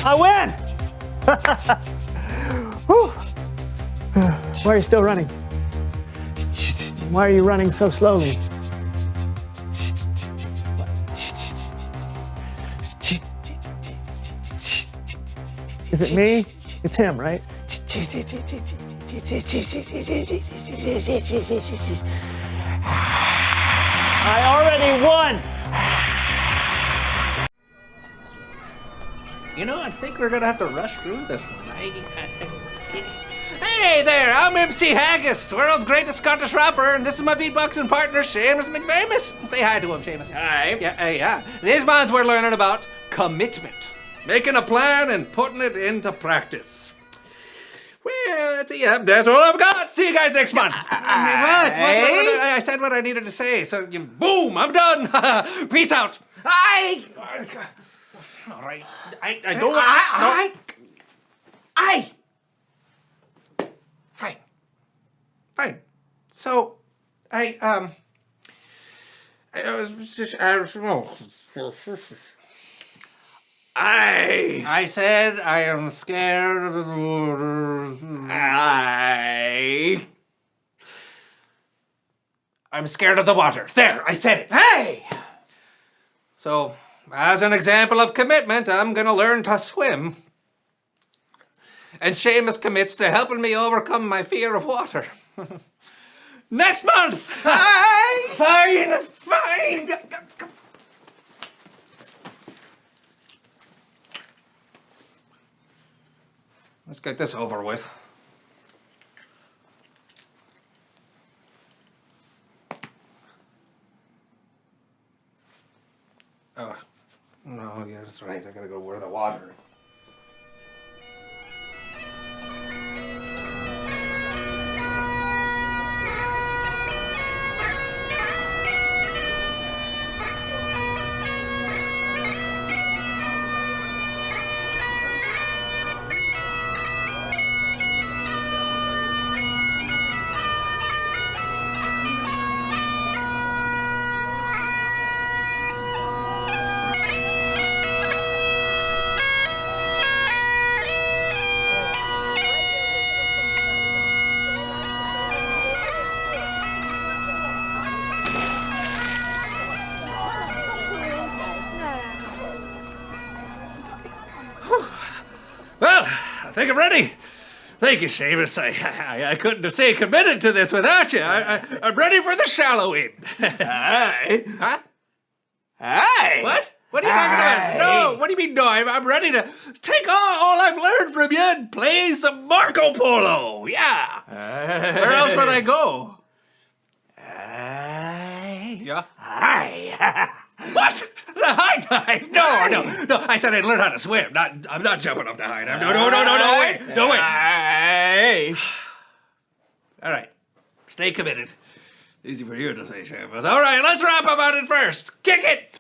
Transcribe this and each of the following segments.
I win! Why are you still running? Why are you running so slowly? Is it me? It's him, right? I already won! You know, I think we're gonna have to rush through this one. Hey there, I'm MC Haggis, world's greatest Scottish rapper, and this is my beatboxing partner, Seamus McFamous. Say hi to him, Seamus. Hi. Yeah. This month we're learning about commitment. Making a plan and putting it into practice. Well, that's it. Yeah, that's all I've got. See you guys next month. What? I said what I needed to say, so boom, I'm done. Peace out. All right. I don't want... Fine. So, I said I am scared of the water. I'm scared of the water. There, I said it. Hey! So, as an example of commitment, I'm gonna learn to swim. And Seamus commits to helping me overcome my fear of water. Next month! Fine! Let's get this over with. Oh, no, yeah, that's right. I gotta go where the water is. Well, I think I'm ready. Thank you, Seamus. I couldn't have stayed committed to this without you. I'm ready for the shallow end. Aye. Huh? Aye. What? What are you talking about? No, what do you mean no? I'm ready to take all I've learned from you and play some Marco Polo. Yeah. Where else would I go? Aye. Yeah. Aye. What? The high dive? No. I said I'd learn how to swim. I'm not jumping off the high dive. No way. Aye. All right. Stay committed. Easy for you to say, Seamus. All right, let's rap about it first. Kick it!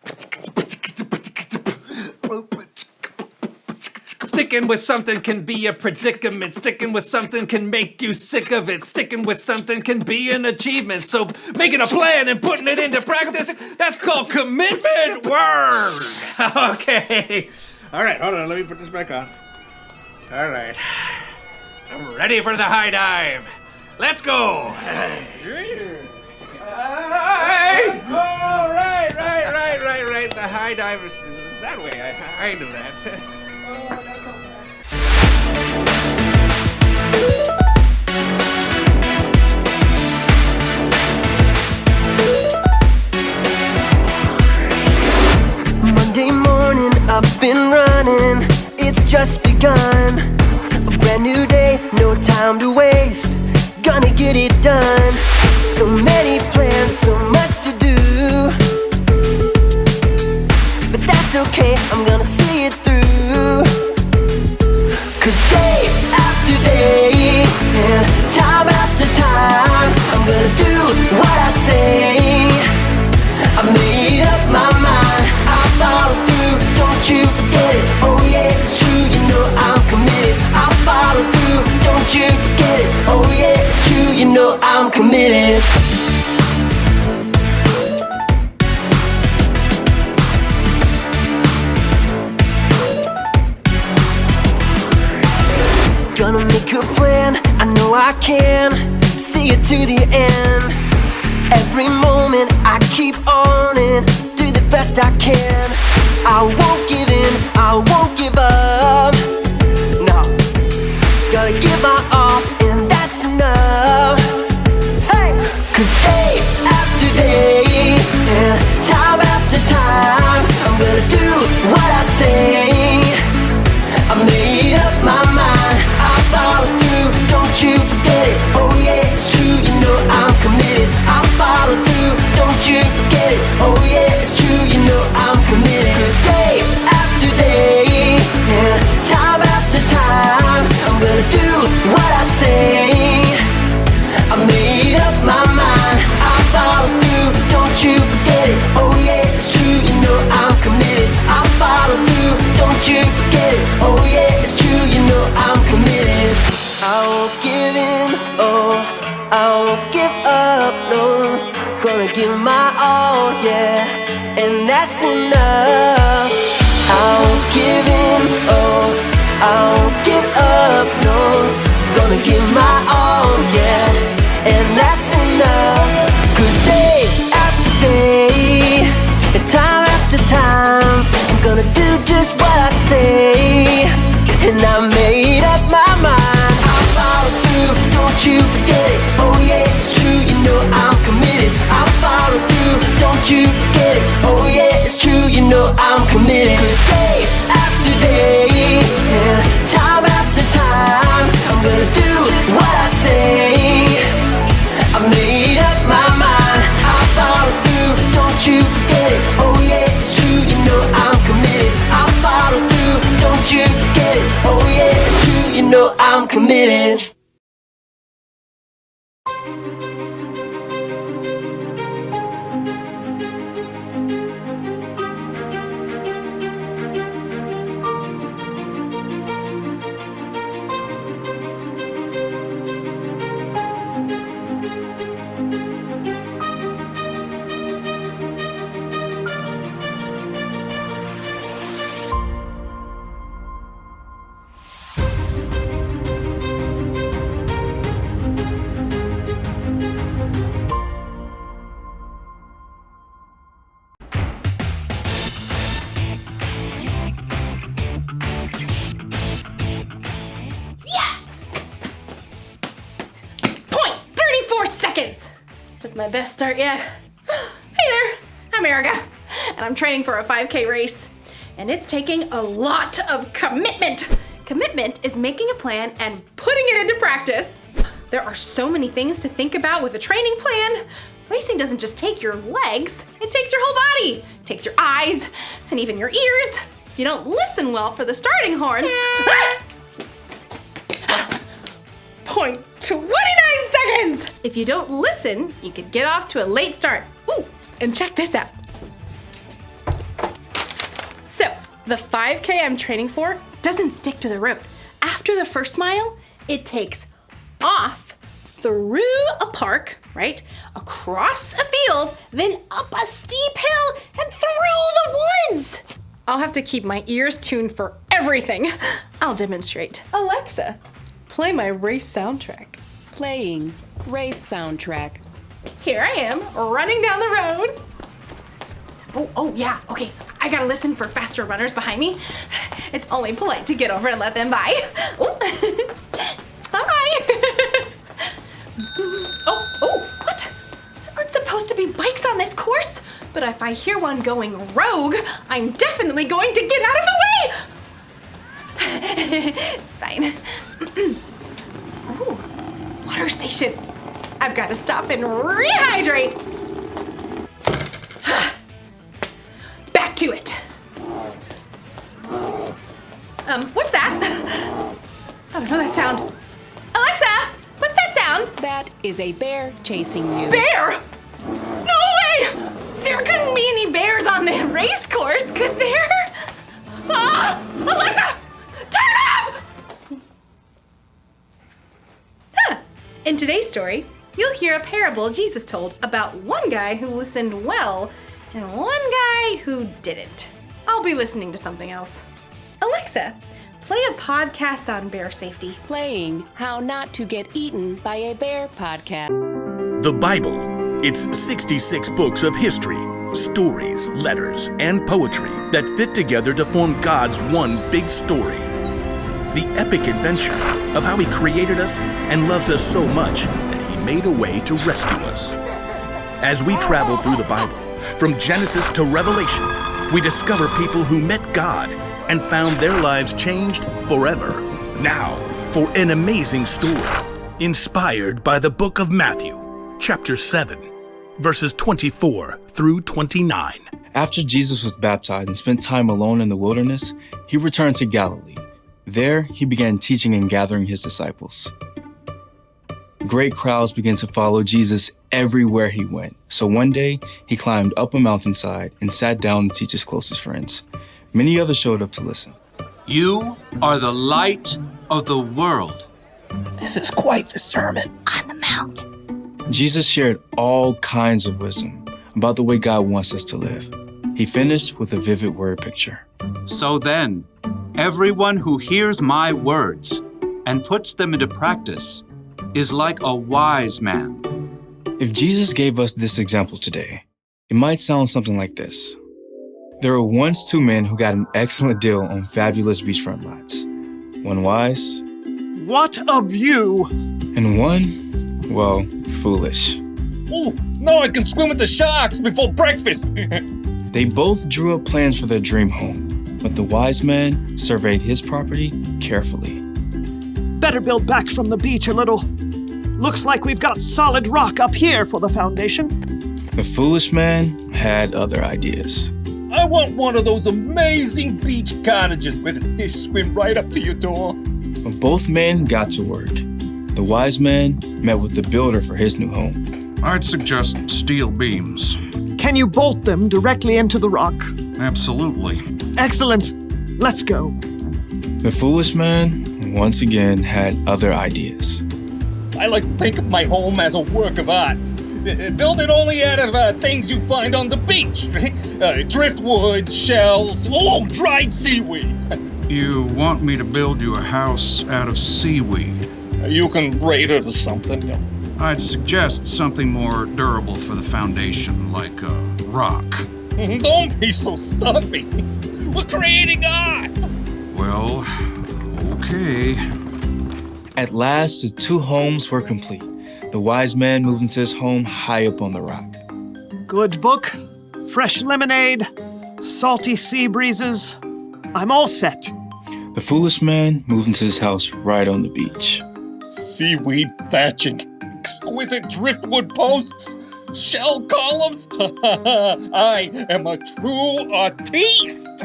Sticking with something can be a predicament. Sticking with something can make you sick of it. Sticking with something can be an achievement. So making a plan and putting it into practice, that's called commitment. Word! Okay. All right, hold on. Let me put this back on. All right. I'm ready for the high dive. Let's go. All right. The high dive is that way. I knew that. Monday morning, up and running, it's just begun. A brand new day, no time to waste, gonna get it done. So many plans, so much to do, but that's okay, I'm gonna see it through. Cause day after day, and time after time, I'm gonna do what I say. I made up my mind, I follow through, don't you forget it. Oh yeah, it's true, you know I'm committed. I follow through, don't you forget it. Oh yeah, it's true, you know I'm committed. Gonna make a plan, I know I can see it to the end. Every moment I keep on and do the best I can. I won't give in, I won't give up. No, gotta give my all and that's enough. Hey, cause day after day and time after time, I'm gonna do what I say. I made up my mind, I follow through, don't you forget it. Oh yeah, it's true, you know I'm committed. I follow through, don't you forget it. Oh yeah, it's true, you know I'm committed. Cause day after day, and time after time, I'm gonna do what I say. I made up my mind, I follow through, don't you forget it. Oh yeah, it's true, you know I'm committed. I follow through, don't you forget it. Oh yeah, it's true, you know I'm committed. I won't give in, oh, I won't give up, no. Gonna give my all, yeah, and that's enough. I won't give in, oh, I won't give up, no. Gonna give my all, yeah, and that's enough. Cause day after day, and time after time, I'm gonna do just what I say. And I made up my mind, I follow through, don't you forget it. Oh yeah, it's true, you know I'm committed. I follow through, don't you forget it. Oh yeah, it's true, you know I'm committed. Cause day after day, and time after time, I'm gonna do what I say. I made up my mind, I follow through, don't you forget it. Oh yeah, it's true, you know I'm committed. I follow through, don't you forget it. Oh yeah, it's true, you know I'm committed. My best start yet. Hey there, I'm Erica, and I'm training for a 5K race, and it's taking a lot of commitment. Commitment is making a plan and putting it into practice. There are so many things to think about with a training plan. Racing doesn't just take your legs, it takes your whole body. It takes your eyes, and even your ears. If you don't listen well for the starting horn, 0.29 seconds. lessons! If you don't listen, you could get off to a late start. Ooh, and check this out. So, the 5K I'm training for doesn't stick to the road. After the first mile, it takes off through a park, right? Across a field, then up a steep hill and through the woods. I'll have to keep my ears tuned for everything. I'll demonstrate. Alexa, play my race soundtrack. Playing race soundtrack. Here I am, running down the road. Oh yeah, okay. I gotta listen for faster runners behind me. It's only polite to get over and let them by. Oh, hi. Oh, what? There aren't supposed to be bikes on this course, but if I hear one going rogue, I'm definitely going to get out of the way. It's fine. Ooh, water station. I've got to stop and rehydrate. Back to it. What's that? I don't know that sound. Alexa, what's that sound? That is a bear chasing you. Bear? No way! There couldn't be any bears on the race course, could there? Ah! Alexa! Turn off! In today's story, you'll hear a parable Jesus told about one guy who listened well and one guy who didn't. I'll be listening to something else. Alexa, play a podcast on bear safety. Playing How Not to Get Eaten by a Bear podcast. The Bible. It's 66 books of history, stories, letters, and poetry that fit together to form God's one big story. The epic adventure of how He created us and loves us so much that He made a way to rescue us. As we travel through the Bible, from Genesis to Revelation, we discover people who met God and found their lives changed forever. Now, for an amazing story, inspired by the book of Matthew, chapter 7, verses 24 through 29. After Jesus was baptized and spent time alone in the wilderness, He returned to Galilee. There, He began teaching and gathering His disciples. Great crowds began to follow Jesus everywhere He went. So one day, He climbed up a mountainside and sat down to teach His closest friends. Many others showed up to listen. You are the light of the world. This is quite the sermon on the mount. Jesus shared all kinds of wisdom about the way God wants us to live. He finished with a vivid word picture. So then, everyone who hears my words and puts them into practice is like a wise man. If Jesus gave us this example today, it might sound something like this. There were once two men who got an excellent deal on fabulous beachfront lots. One wise. What of you? And one, well, foolish. Ooh, now I can swim with the sharks before breakfast. They both drew up plans for their dream home, but the wise man surveyed his property carefully. Better build back from the beach a little. Looks like we've got solid rock up here for the foundation. The foolish man had other ideas. I want one of those amazing beach cottages where the fish swim right up to your door. But both men got to work. The wise man met with the builder for his new home. I'd suggest steel beams. Can you bolt them directly into the rock? Absolutely. Excellent. Let's go. The foolish man, once again, had other ideas. I like to think of my home as a work of art. Build it only out of things you find on the beach. Driftwood, shells, dried seaweed. You want me to build you a house out of seaweed? You can braid it or something. I'd suggest something more durable for the foundation, like a rock. Don't be so stuffy. We're creating art. Well, okay. At last, the two homes were complete. The wise man moved into his home high up on the rock. Good book, fresh lemonade, salty sea breezes. I'm all set. The foolish man moved into his house right on the beach. Seaweed thatching, exquisite driftwood posts, shell columns. I am a true artiste.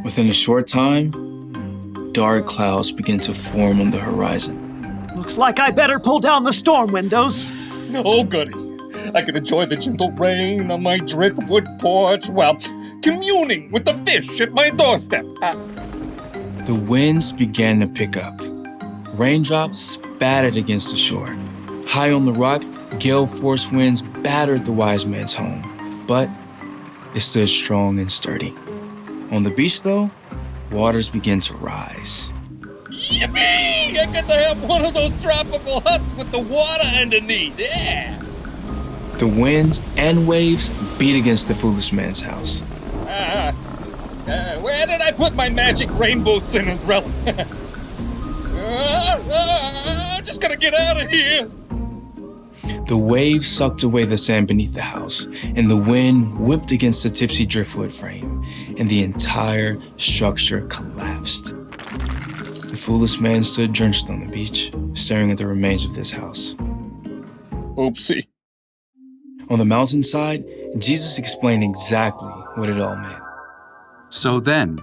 Within a short time, dark clouds began to form on the horizon. Looks like I better pull down the storm windows. Oh, goody. I can enjoy the gentle rain on my driftwood porch while communing with the fish at my doorstep. The winds began to pick up. Raindrops spattered against the shore. High on the rock, gale force winds battered the wise man's home, but it stood strong and sturdy. On the beach, though, waters began to rise. Yippee! I get to have one of those tropical huts with the water underneath. Yeah! The winds and waves beat against the foolish man's house. Where did I put my magic rainbow Cinderella? I'm just gonna get out of here. The waves sucked away the sand beneath the house, and the wind whipped against the tipsy driftwood frame, and the entire structure collapsed. The foolish man stood drenched on the beach, staring at the remains of this house. Oopsie. On the mountainside, Jesus explained exactly what it all meant. So then,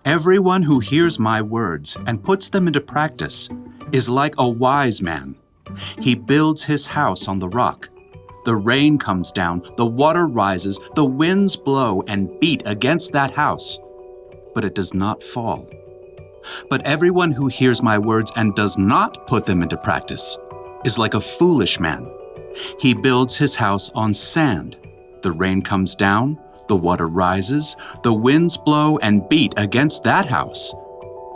everyone who hears my words and puts them into practice is like a wise man. He builds his house on the rock. The rain comes down, the water rises, the winds blow and beat against that house, but it does not fall. But everyone who hears my words and does not put them into practice is like a foolish man. He builds his house on sand. The rain comes down, the water rises, the winds blow and beat against that house,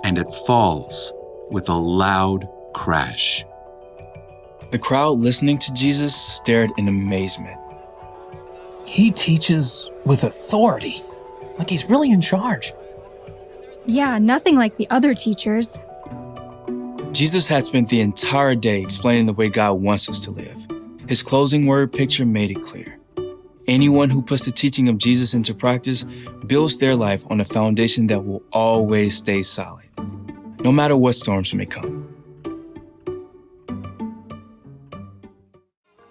and it falls with a loud crash. The crowd listening to Jesus stared in amazement. He teaches with authority, like he's really in charge. Yeah, nothing like the other teachers. Jesus had spent the entire day explaining the way God wants us to live. His closing word picture made it clear. Anyone who puts the teaching of Jesus into practice builds their life on a foundation that will always stay solid, no matter what storms may come.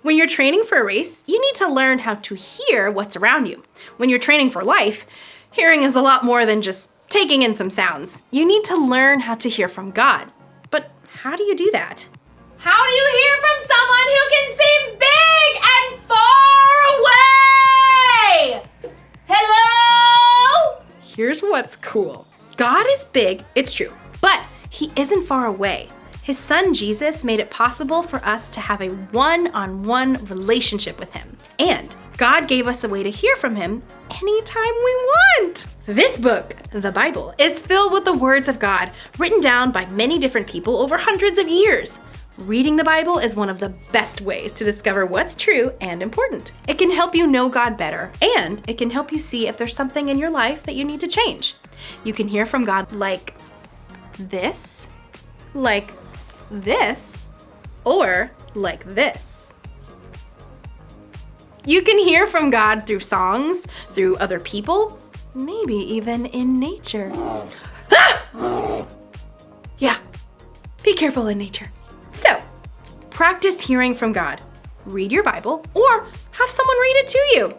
When you're training for a race, you need to learn how to hear what's around you. When you're training for life, hearing is a lot more than just taking in some sounds. You need to learn how to hear from God. But how do you do that? How do you hear from someone who can see big and far away? Hello? Here's what's cool. God is big, it's true, but he isn't far away. His son Jesus made it possible for us to have a one-on-one relationship with him. And God gave us a way to hear from him anytime we want. This book, the Bible, is filled with the words of God written down by many different people over hundreds of years. Reading the Bible is one of the best ways to discover what's true and important. It can help you know God better, and it can help you see if there's something in your life that you need to change. You can hear from God like this, or like this. You can hear from God through songs, through other people, maybe even in nature. Ah! Yeah, be careful in nature. So, practice hearing from God. Read your Bible or have someone read it to you.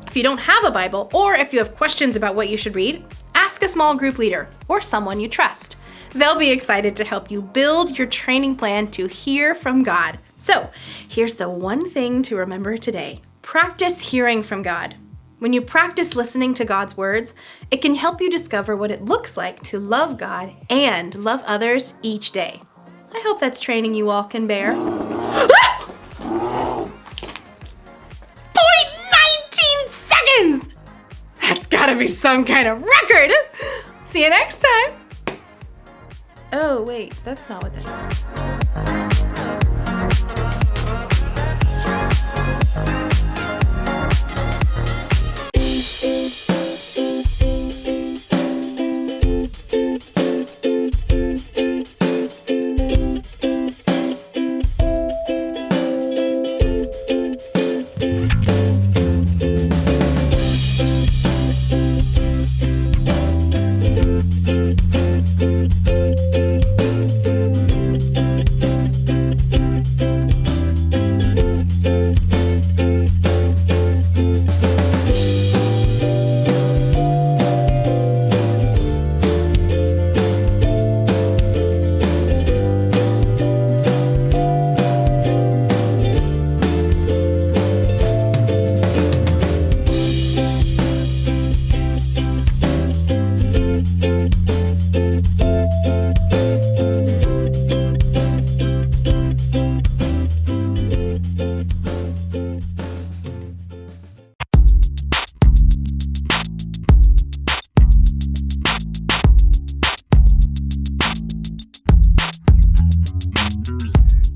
If you don't have a Bible or if you have questions about what you should read, ask a small group leader or someone you trust. They'll be excited to help you build your training plan to hear from God. So, here's the one thing to remember today. Practice hearing from God. When you practice listening to God's words, it can help you discover what it looks like to love God and love others each day. I hope that's training you all can bear. 0.19 seconds! That's gotta be some kind of record! See you next time! Oh, wait, that's not what that says.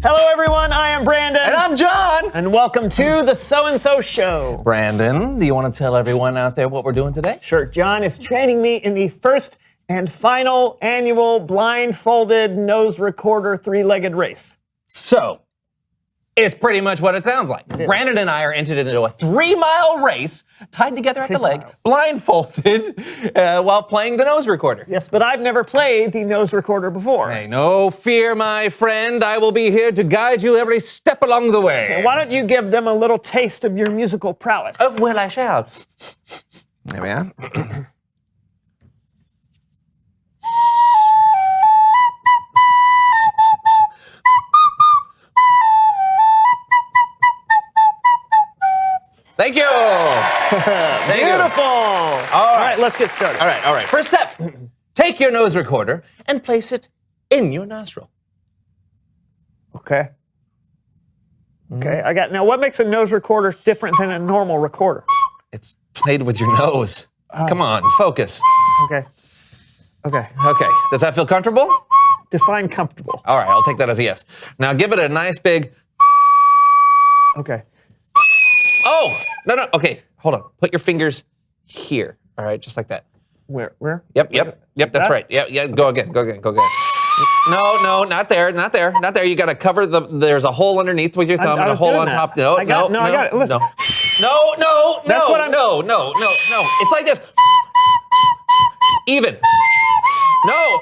Hello, everyone. I am Brandon. And I'm John. And welcome to the So-and-So Show. Brandon, do you want to tell everyone out there what we're doing today? Sure. John is training me in the first and final annual blindfolded nose recorder three-legged race. So, it's pretty much what it sounds like. Brandon and I are entered into a 3-mile race, tied together at the leg, blindfolded, while playing the nose recorder. Yes, but I've never played the nose recorder before. Hey, no fear, my friend. I will be here to guide you every step along the way. Okay, why don't you give them a little taste of your musical prowess? Well, I shall. There we are. Thank you. Thank Beautiful. You. All right, let's get started. All right. First step, take your nose recorder and place it in your nostril. Okay. Okay, I got. Now, what makes a nose recorder different than a normal recorder? It's played with your nose. Come on, focus. Okay. Okay. Okay, does that feel comfortable? Define comfortable. All right, I'll take that as a yes. Now give it a nice big... Okay. Oh, no, okay, hold on. Put your fingers here, all right, just like that. Where? Yep, that's that? right. Yeah, go again. No, not there. You gotta cover there's a hole underneath with your thumb and a hole on top. No, I got it. Listen. No. That's what I'm... No. It's like this. Even. No,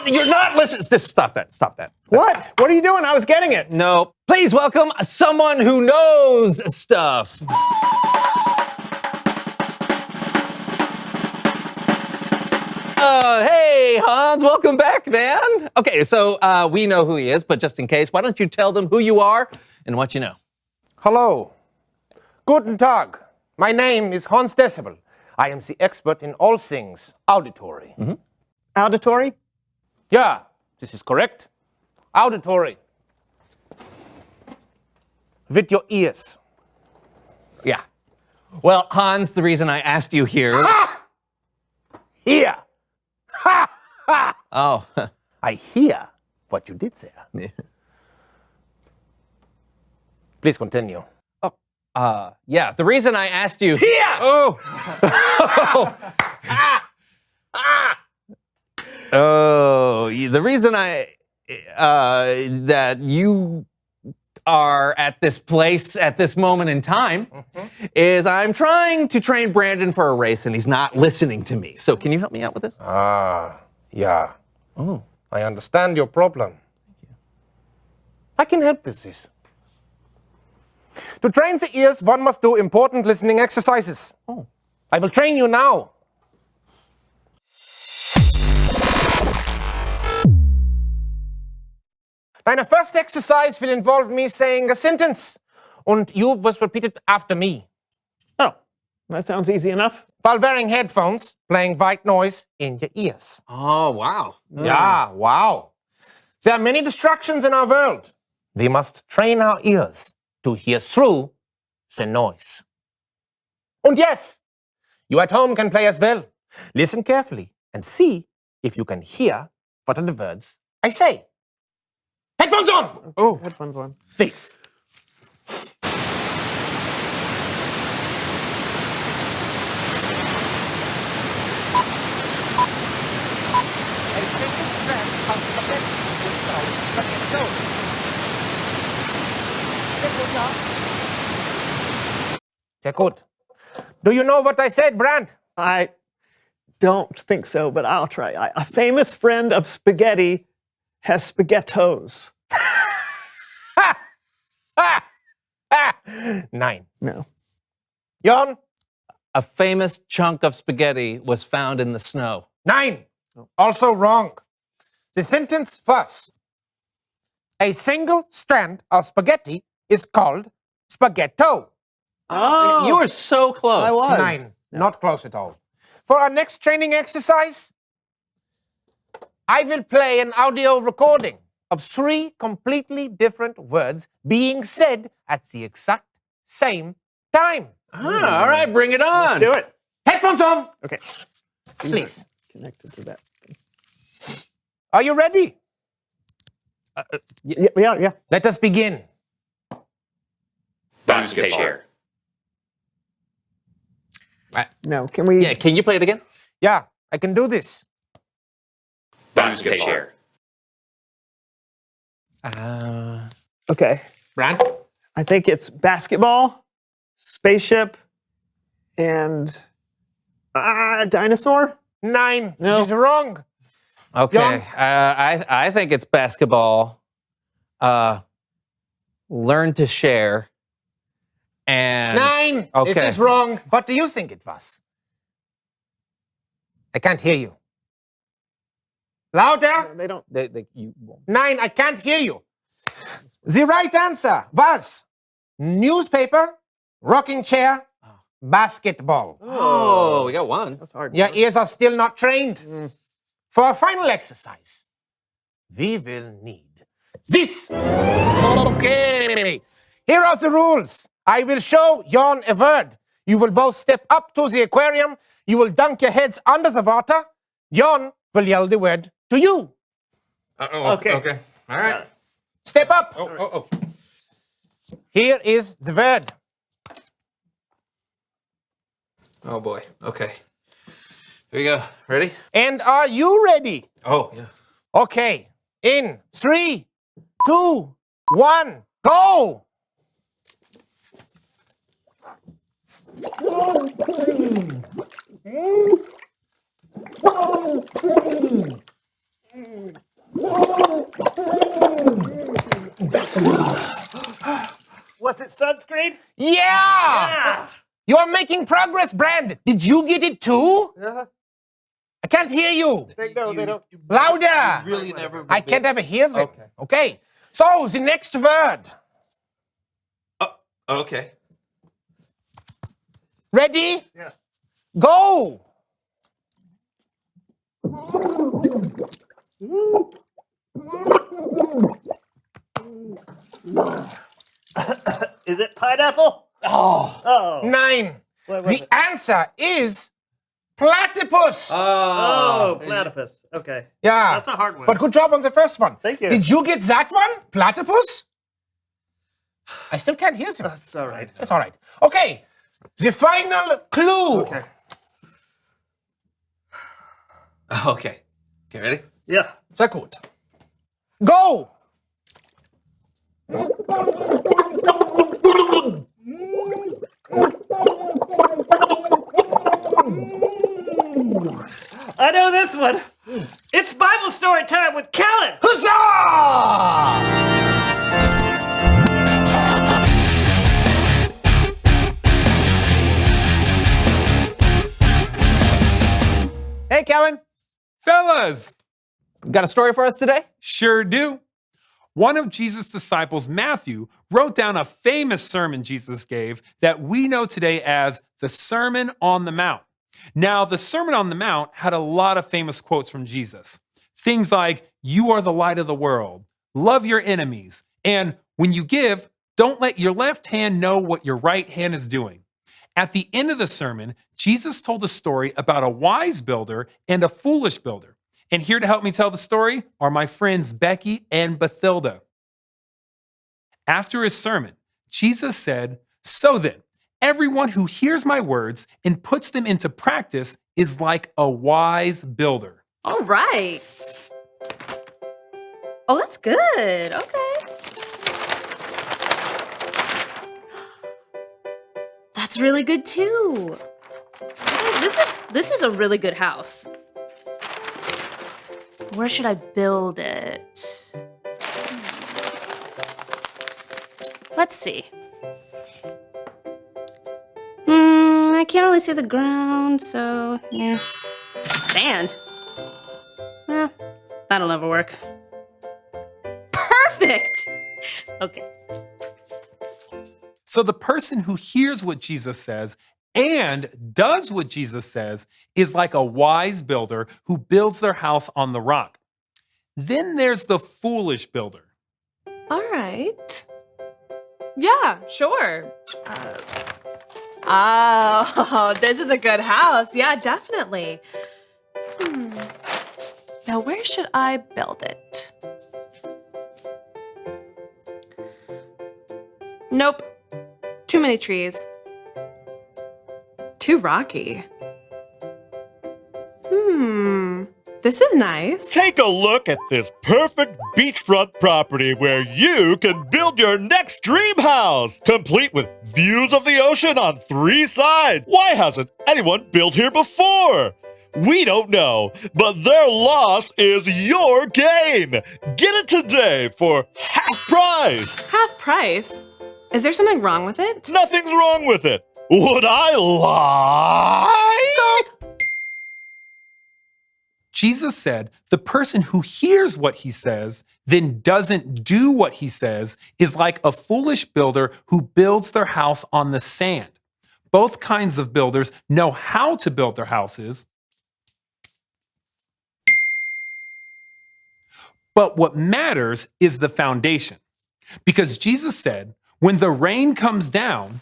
you're not listening. Stop that. What? What are you doing? I was getting it. No. Please welcome someone who knows stuff. Hey, Hans, welcome back, man. Okay, so we know who he is, but just in case, why don't you tell them who you are and what you know? Hello. Guten Tag. My name is Hans Decibel. I am the expert in all things auditory. Mm-hmm. Auditory? Yeah, this is correct. Auditory. With your ears. Yeah. Well, Hans, the reason I asked you here... Ha! Here. Ha! Ha! Oh. I hear what you did there. Please continue. Yeah, the reason I asked you... Here! The reason that you are at this place at this moment in time is I'm trying to train Brandon for a race and he's not listening to me. So can you help me out with this? Yeah. Oh. I understand your problem. I can help with this. To train the ears, one must do important listening exercises. Oh. I will train you now. Deine first exercise will involve me saying a sentence, and you must repeat it after me. Oh, that sounds easy enough. While wearing headphones, playing white noise in your ears. Oh, wow. Yeah, wow. There are many distractions in our world. We must train our ears to hear through the noise. And yes, you at home can play as well. Listen carefully and see if you can hear what are the words I say. Headphones on! Oh, headphones on. Please. A single strand of spaghetti is called spaghetto. Sehr gut. Do you know what I said, Brand? I don't think so, but I'll try. A famous friend of spaghetti has spaghettos. Nine. No. Jon? A famous chunk of spaghetti was found in the snow. 9. Also wrong. The sentence first. A single strand of spaghetti is called spaghetto. Oh, you were so close. I was. 9. Not close at all. For our next training exercise, I will play an audio recording of 3 completely different words being said at the exact same time. All right, bring it on. Let's do it. Headphones on. Okay. Please. Connected to that. Are you ready? Yeah. Let us begin. Basketball. No, can we? Yeah, can you play it again? Yeah, I can do this. Basketball. Okay. Brand? I think it's basketball, spaceship, and dinosaur. 9. No. This is wrong. Okay. I think it's basketball. Learn to share. And 9. Okay. This is wrong. What do you think it was? I can't hear you. Louder. They don't. You won't. 9. I can't hear you. The right answer was newspaper, rocking chair, basketball. Oh, we got one. That's hard. Your ears are still not trained. For our final exercise, we will need this. Okay. Here are the rules. I will show Jon a word. You will both step up to the aquarium. You will dunk your heads under the water. Jon will yell the word to you. Okay. Okay. All right. Step up. Oh. Here is the word. Oh boy. Okay. Here we go. Ready? And are you ready? Oh, yeah. Okay. In 3, 2, 1, go! Was it sunscreen? Yeah! You are making progress, Brand. Did you get it too? I can't hear you. They don't. Louder. Really never. I can't ever hear them. Okay. Okay. So, the next word. Okay. Ready? Yeah. Go! Is it pineapple? Oh. 9. What was The it? answer is platypus. Oh, platypus. Okay. Yeah. That's a hard one. But good job on the first one. Thank you. Did you get that one? Platypus? I still can't hear them. That's all right. That's all right. Okay. The final clue. Okay. Okay. Okay, ready? Yeah. Sehr gut. Go! I know this one. It's Bible story time with Kellen. Huzzah! Hey, Kellen. Fellas, Got a story for us today? sure do. One of Jesus' disciples, Matthew, wrote down a famous sermon Jesus gave that we know today as the Sermon on the Mount. Now, the Sermon on the Mount had a lot of famous quotes from Jesus. Things like, "You are the light of the world," "Love your enemies," and "When you give, don't let your left hand know what your right hand is doing." At the end of the sermon, Jesus told a story about a wise builder and a foolish builder. And here to help me tell the story are my friends Becky and Bathilda. After his sermon, Jesus said, "So then, everyone who hears my words and puts them into practice is like a wise builder." All right. Oh, that's good. Okay. That's really good too. This is a really good house. Where should I build it? Let's see. I can't really see the ground, so yeah. Sand. That'll never work. Perfect! Okay. So the person who hears what Jesus says and does what Jesus says is like a wise builder who builds their house on the rock. Then there's the foolish builder. All right. Yeah, sure. Oh, this is a good house. Yeah, definitely. Now, where should I build it? Nope. Too many trees. Too rocky. This is nice. Take a look at this perfect beachfront property where you can build your next dream house, complete with views of the ocean on 3 sides. Why hasn't anyone built here before? We don't know, but their loss is your gain. Get it today for half price. Half price? Is there something wrong with it? Nothing's wrong with it. Would I lie? Sold. Jesus said, the person who hears what he says, then doesn't do what he says, is like a foolish builder who builds their house on the sand. Both kinds of builders know how to build their houses, but what matters is the foundation. Because Jesus said, when the rain comes down,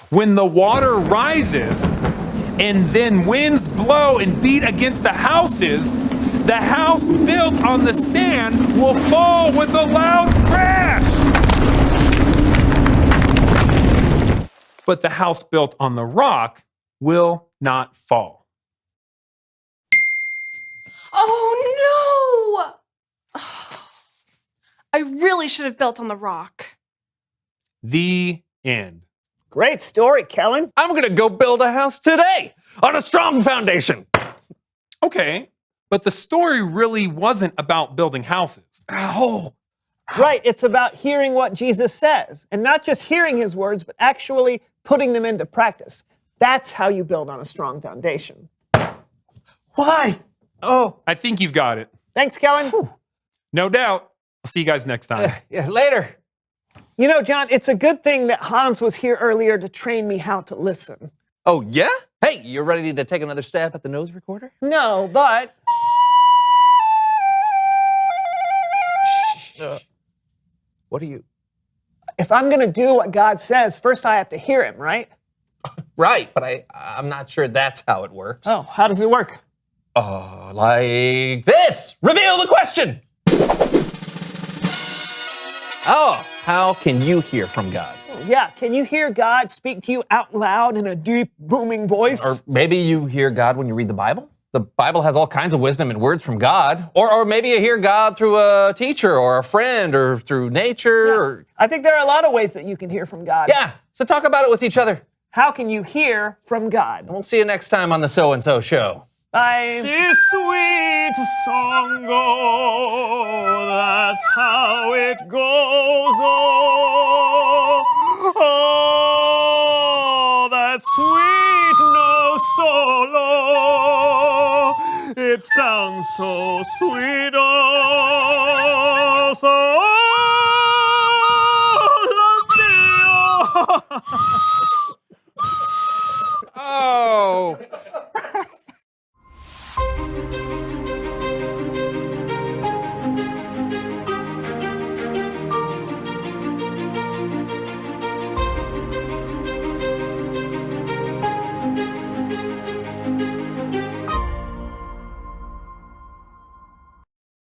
when the water rises, and then winds blow and beat against the houses, the house built on the sand will fall with a loud crash. But the house built on the rock will not fall. Oh no! I really should have built on the rock. The end. Great story, Kellen. I'm gonna go build a house today on a strong foundation. Okay, but the story really wasn't about building houses. Oh. Right, it's about hearing what Jesus says, and not just hearing his words, but actually putting them into practice. That's how you build on a strong foundation. Why? Oh, I think you've got it. Thanks, Kellen. No doubt. I'll see you guys next time. Yeah, later. You know, John, it's a good thing that Hans was here earlier to train me how to listen. Oh, yeah? Hey, you ready to take another stab at the nose recorder? No, but... What are you... If I'm going to do what God says, first I have to hear him, right? Right, but I'm not sure that's how it works. Oh, how does it work? Like this. Reveal the question. Oh, how can you hear from God? Yeah, can you hear God speak to you out loud in a deep, booming voice? Or maybe you hear God when you read the Bible. The Bible has all kinds of wisdom and words from God. Or maybe you hear God through a teacher or a friend or through nature. Yeah. Or... I think there are a lot of ways that you can hear from God. Yeah, so talk about it with each other. How can you hear from God? And we'll see you next time on the So and So Show. Bye. This sweet song, oh, that's how it goes, oh, that sweet no solo, it sounds so sweet, oh, so